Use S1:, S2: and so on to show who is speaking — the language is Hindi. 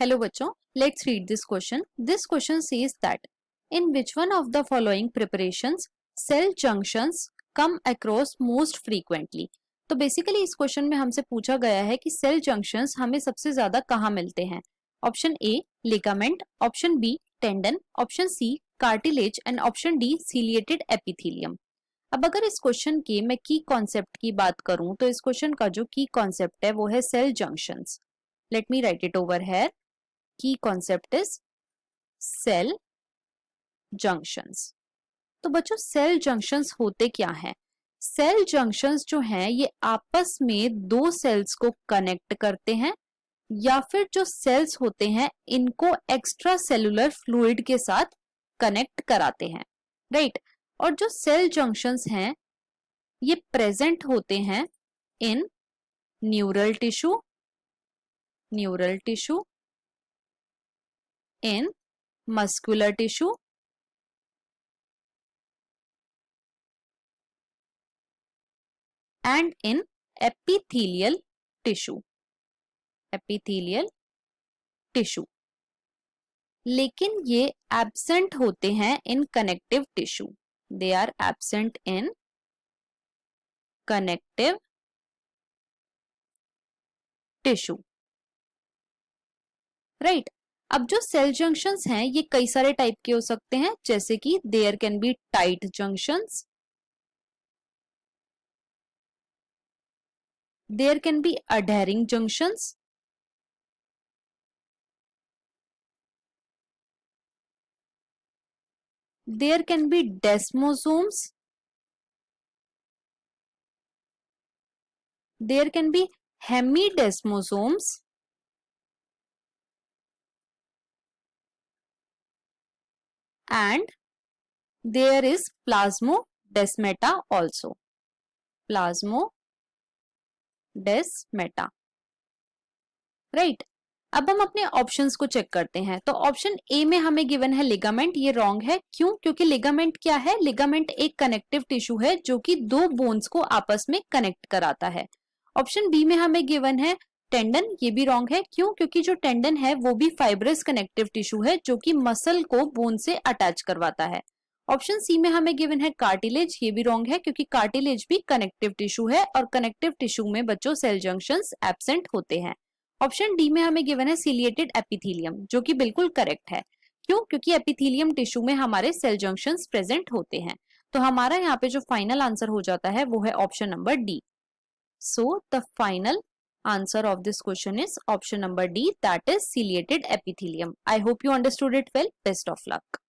S1: Hello बच्चों, let's read this question. This question says that in which one of the following preparations cell junctions come across most frequently? तो बेसिकली इस क्वेश्चन में हमसे पूछा गया है कि सेल जंक्शंस हमें सबसे ज्यादा कहाँ मिलते हैं. Option A ligament, option B tendon, option C cartilage and option D ciliated epithelium. अब अगर इस क्वेश्चन के मैं की कॉन्सेप्ट की बात करूं तो इस क्वेश्चन का जो की कॉन्सेप्ट है वो है cell junctions. Let me write it over here. Key concept is cell junctions. तो बच्चों सेल जंक्शंस होते क्या हैं? सेल जंक्शंस जो हैं ये आपस में दो सेल्स को कनेक्ट करते हैं या फिर जो सेल्स होते हैं इनको एक्स्ट्रा सेलुलर फ्लूइड के साथ कनेक्ट कराते हैं, राइट? और जो सेल जंक्शंस हैं ये प्रेजेंट होते हैं in neural tissue, in muscular tissue and in epithelial tissue. लेकिन ये एब्सेंट होते हैं in connective tissue. They are absent in connective tissue, right? अब जो सेल जंक्शंस हैं ये कई सारे टाइप के हो सकते हैं, जैसे कि there can be tight junctions, there can be adhering junctions, there can be desmosomes, there can be hemidesmosomes, and there is plasmodesmata also. Plasmodesmata, right? अब हम अपने ऑप्शंस को चेक करते हैं. तो ऑप्शन ए में हमें गिवन है लिगामेंट. ये रॉन्ग है. क्यों? क्योंकि लिगामेंट क्या है? लिगामेंट एक कनेक्टिव टिश्यू है जो कि दो बोन्स को आपस में कनेक्ट कराता है. ऑप्शन बी में हमें गिवन है टेंडन. ये भी रॉन्ग है. क्यों? क्योंकि जो टेंडन है वो भी फाइब्रस कनेक्टिव टिश्यू है जो कि मसल को बोन से अटैच करवाता है. ऑप्शन सी में हमें गिवन है कार्टिलेज. ये भी रॉन्ग है क्योंकि कार्टिलेज भी कनेक्टिव टिश्यू है और कनेक्टिव टिश्यू में बच्चों सेल जंक्शंस एब्सेंट होते हैं. ऑप्शन डी में हमें गिवन है सीलिएटेड एपिथेलियम, जो कि बिल्कुल करेक्ट है. क्यों? क्योंकि एपिथेलियम टिश्यू में हमारे सेल जंक्शंस प्रेजेंट होते हैं. तो हमारा यहाँ पे जो फाइनल आंसर हो जाता है वो है option number D. So the final answer of this question is option number D, that is ciliated epithelium. I hope you understood it well. Best of luck.